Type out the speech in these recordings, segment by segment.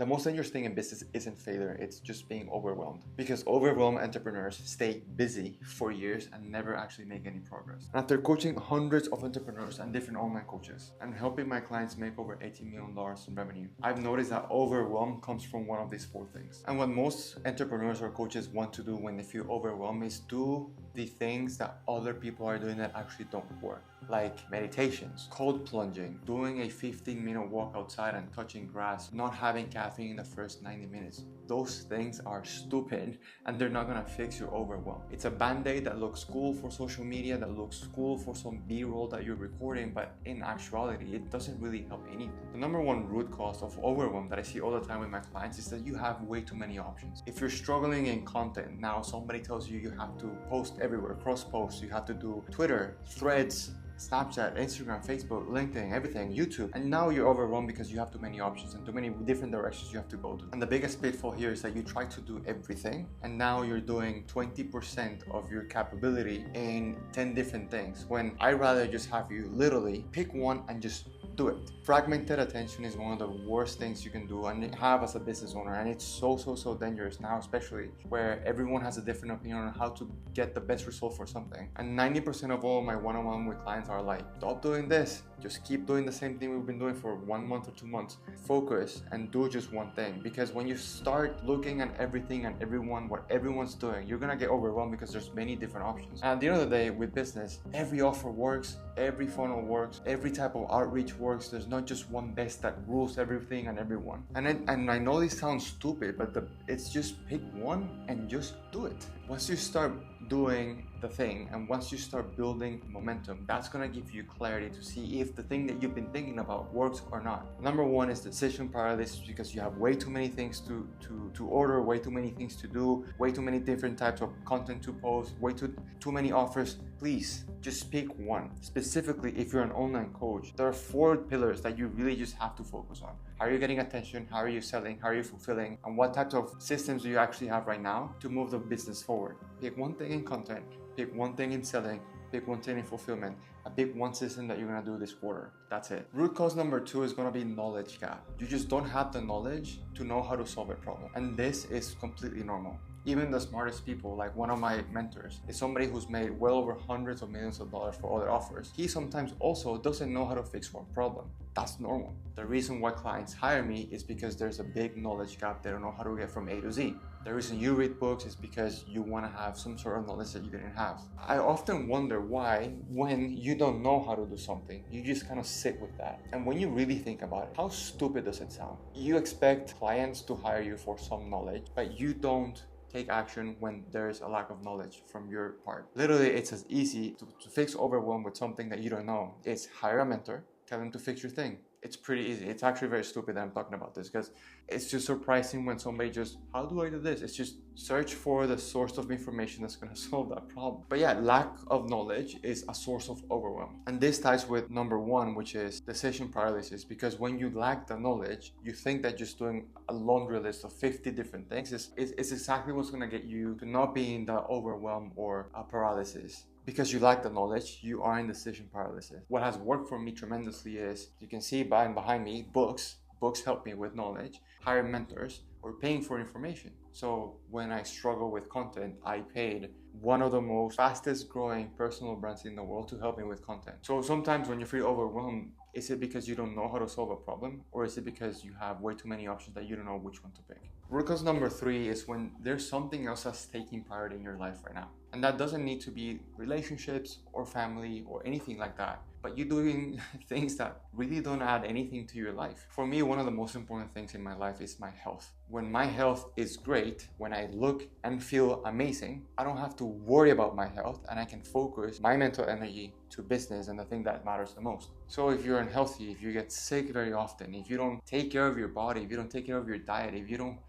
The most dangerous thing in business isn't failure, it's just being overwhelmed. Because overwhelmed entrepreneurs stay busy for years and never actually make any progress. And after coaching hundreds of entrepreneurs and different online coaches and helping my clients make over $18 million in revenue, I've noticed that overwhelm comes from one of these four things. And what most entrepreneurs or coaches want to do when they feel overwhelmed is do the things that other people are doing that actually don't work. Like meditations, cold plunging, doing a 15-minute walk outside and touching grass, not having caffeine in the first 90 minutes. Those things are stupid and they're not gonna fix your overwhelm. It's a band-aid that looks cool for social media, that looks cool for some B-roll that you're recording, but in actuality, it doesn't really help anything. The number one root cause of overwhelm that I see all the time with my clients is that you have way too many options. If you're struggling in content, now somebody tells you you have to post everywhere, cross-post, you have to do Twitter, Threads, Snapchat, Instagram, Facebook, LinkedIn, everything, YouTube. And now you're overwhelmed because you have too many options and too many different directions you have to go to. And the biggest pitfall here is that you try to do everything and now you're doing 20% of your capability in 10 different things. When I'd rather just have you literally pick one and just do it. Fragmented attention is one of the worst things you can do and have as a business owner, and it's so dangerous now, especially where everyone has a different opinion on how to get the best result for something. And 90% of all my one-on-one with clients are like, stop doing this, just keep doing the same thing we've been doing for 1 month or 2 months. Focus and do just one thing, because when you start looking at everything and everyone, what everyone's doing, you're gonna get overwhelmed because there's many different options. And at the end of the day, with business, every offer works, every funnel works, every type of outreach works. There's not just one best that rules everything and everyone. And I know this sounds stupid, but it's just pick one and just do it. Once you start doing the thing and once you start building momentum, that's gonna give you clarity to see if the thing that you've been thinking about works or not. Number one is decision paralysis, because you have way too many things to order, way too many things to do, way too many different types of content to post, way too many offers. Please just pick one. Specifically, if you're an online coach, there are 4 pillars that you really just have to focus on. How are you getting attention? How are you selling? How are you fulfilling? And what types of systems do you actually have right now to move the business forward? Pick one thing in content, pick one thing in selling, pick one thing in fulfillment, and pick one system that you're gonna do this quarter. That's it. Root cause number 2 is gonna be knowledge gap. You just don't have the knowledge to know how to solve a problem. And this is completely normal. Even the smartest people, like one of my mentors, is somebody who's made well over hundreds of millions of dollars for other offers. He sometimes also doesn't know how to fix one problem. That's normal. The reason why clients hire me is because there's a big knowledge gap. They don't know how to get from A to Z. The reason you read books is because you want to have some sort of knowledge that you didn't have. I often wonder why, when you don't know how to do something, you just kind of sit with that. And when you really think about it, how stupid does it sound? You expect clients to hire you for some knowledge, but you don't take action when there's a lack of knowledge from your part. Literally, it's as easy to fix overwhelm with something that you don't know. It's hire a mentor, tell them to fix your thing. It's pretty easy. It's actually very stupid that I'm talking about this, because it's just surprising when somebody just, how do I do this? It's just search for the source of information that's going to solve that problem. But yeah, lack of knowledge is a source of overwhelm. And this ties with number 1, which is decision paralysis, because when you lack the knowledge, you think that just doing a laundry list of 50 different things is exactly what's going to get you to not be in the overwhelm or a paralysis. Because you lack the knowledge, you are in decision paralysis. What has worked for me tremendously is, you can see behind me, books. Books help me with knowledge, hire mentors, or paying for information. So when I struggle with content, I paid one of the most fastest growing personal brands in the world to help me with content. So sometimes when you feel overwhelmed, is it because you don't know how to solve a problem, or is it because you have way too many options that you don't know which one to pick? Root cause number 3 is when there's something else that's taking priority in your life right now. And that doesn't need to be relationships or family or anything like that, but you're doing things that really don't add anything to your life. For me, one of the most important things in my life is my health. When my health is great, when I look and feel amazing, I don't have to worry about my health, and I can focus my mental energy to business and the thing that matters the most. So if you're unhealthy, if you get sick very often, if you don't take care of your body, if you don't take care of your diet,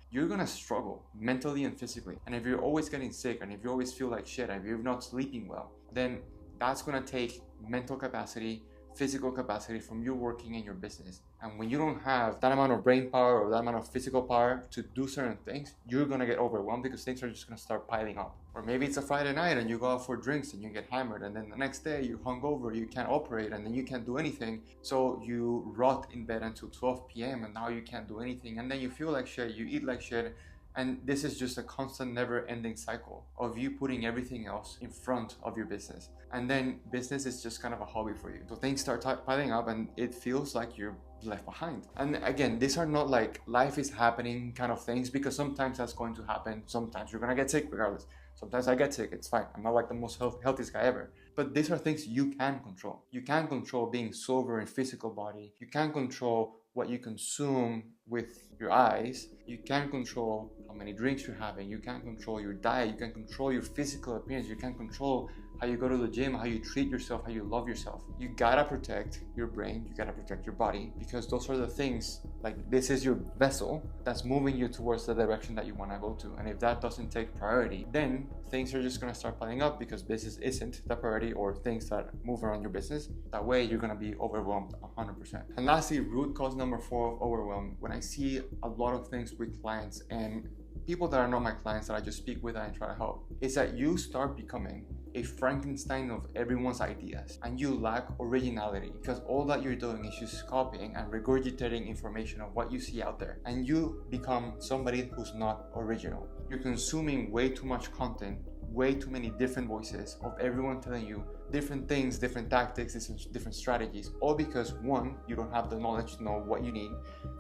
you're gonna struggle mentally and physically. And if you're always getting sick, and if you always feel like shit, and if you're not sleeping well, then that's gonna take mental capacity, physical capacity from you working in your business. And when you don't have that amount of brain power or that amount of physical power to do certain things, you're gonna get overwhelmed because things are just gonna start piling up. Or maybe it's a Friday night and you go out for drinks and you get hammered, and then the next day you're hungover, you can't operate, and then you can't do anything. So you rot in bed until 12 p.m. and now you can't do anything. And then you feel like shit, you eat like shit. And this is just a constant never-ending cycle of you putting everything else in front of your business. And then business is just kind of a hobby for you. So things start piling up and it feels like you're left behind. And again, these are not like life is happening kind of things, because sometimes that's going to happen. Sometimes you're gonna get sick regardless. Sometimes I get sick, it's fine. I'm not like the most healthiest guy ever. But these are things you can control. You can control being sober in physical body. You can control what you consume with your eyes. You can control how many drinks you're having. You can control your diet. You can control your physical appearance. You can control how you go to the gym, how you treat yourself, how you love yourself. You gotta protect your brain. You gotta protect your body, because those are the things, like, this is your vessel that's moving you towards the direction that you wanna go to. And if that doesn't take priority, then things are just gonna start piling up, because business isn't the priority, or things that move around your business. That way you're gonna be overwhelmed 100%. And lastly, root cause number 4 of overwhelm. When I see a lot of things with clients and people that are not my clients that I just speak with and I try to help, is that you start becoming a Frankenstein of everyone's ideas, and you lack originality, because all that you're doing is just copying and regurgitating information of what you see out there, and you become somebody who's not original. You're consuming way too much content, way too many different voices of everyone telling you different things, different tactics, different strategies, all because 1, you don't have the knowledge to know what you need.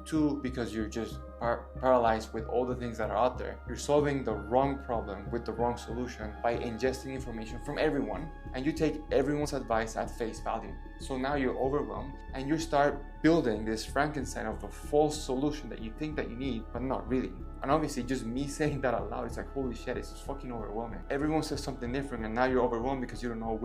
2, because you're just paralyzed with all the things that are out there. You're solving the wrong problem with the wrong solution by ingesting information from everyone, and you take everyone's advice at face value. So now you're overwhelmed and you start building this Frankenstein of the false solution that you think that you need, but not really. And obviously just me saying that out loud, it's like, holy shit, it's just fucking overwhelming. Everyone says something different and now you're overwhelmed because you don't know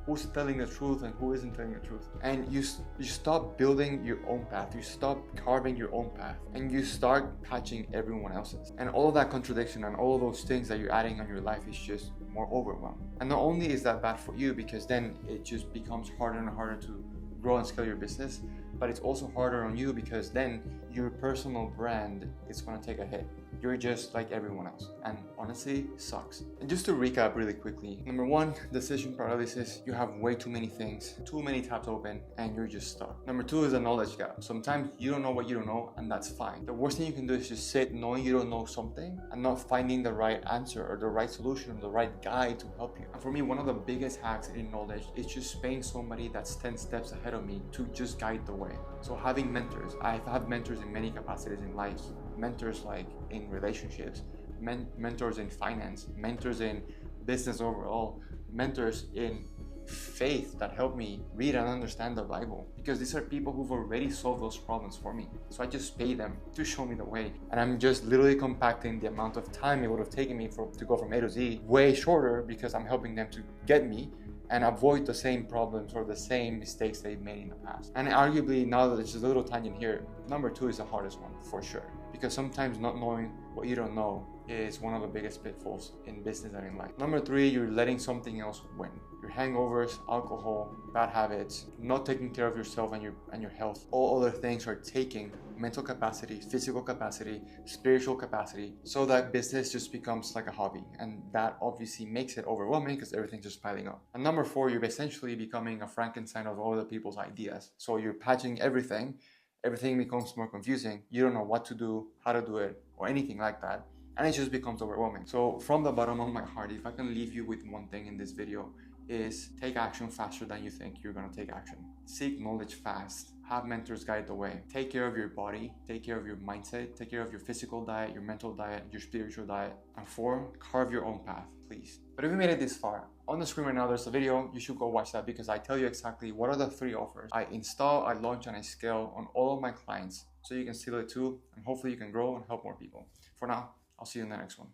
who's telling the truth and who isn't telling the truth. And you stop building your own path, you stop carving your own path, and you start patching everyone else's. And all of that contradiction and all of those things that you're adding on your life is just more overwhelm. And not only is that bad for you, because then it just becomes harder and harder to grow and scale your business, but it's also harder on you, because then your personal brand is going to take a hit. You're just like everyone else, and honestly, sucks. And just to recap really quickly, number 1, decision paralysis. You have way too many things, too many tabs open, and you're just stuck. Number 2 is a knowledge gap. Sometimes you don't know what you don't know, and that's fine. The worst thing you can do is just sit knowing you don't know something and not finding the right answer or the right solution or the right guide to help you. And for me, one of the biggest hacks in knowledge is just paying somebody that's 10 steps ahead of me to just guide the way. So having mentors. I have mentors in many capacities in life. Mentors like in relationships, mentors in finance, mentors in business overall, mentors in faith that help me read and understand the Bible, because these are people who've already solved those problems for me. So I just pay them to show me the way, and I'm just literally compacting the amount of time it would have taken me to go from A to Z way shorter, because I'm helping them to get me and avoid the same problems or the same mistakes they've made in the past. And arguably, now that it's just a little tangent here, number 2 is the hardest one for sure, because sometimes not knowing what you don't know is one of the biggest pitfalls in business and in life. Number 3, you're letting something else win. Your hangovers, alcohol, bad habits, not taking care of yourself and your health. All other things are taking mental capacity, physical capacity, spiritual capacity, so that business just becomes like a hobby. And that obviously makes it overwhelming, because everything's just piling up. And number 4, you're essentially becoming a Frankenstein of other people's ideas. So you're patching everything. Everything becomes more confusing. You don't know what to do, how to do it, or anything like that. And it just becomes overwhelming. So from the bottom of my heart, if I can leave you with one thing in this video, is take action faster than you think you're gonna take action. Seek knowledge fast. Have mentors guide the way. Take care of your body, take care of your mindset, take care of your physical diet, your mental diet, your spiritual diet. And 4, carve your own path, please. But if you made it this far, on the screen right now there's a video. You should go watch that, because I tell you exactly what are the 3 offers I install, I launch, and I scale on all of my clients, so you can steal it too, and hopefully you can grow and help more people. For now, I'll see you in the next one.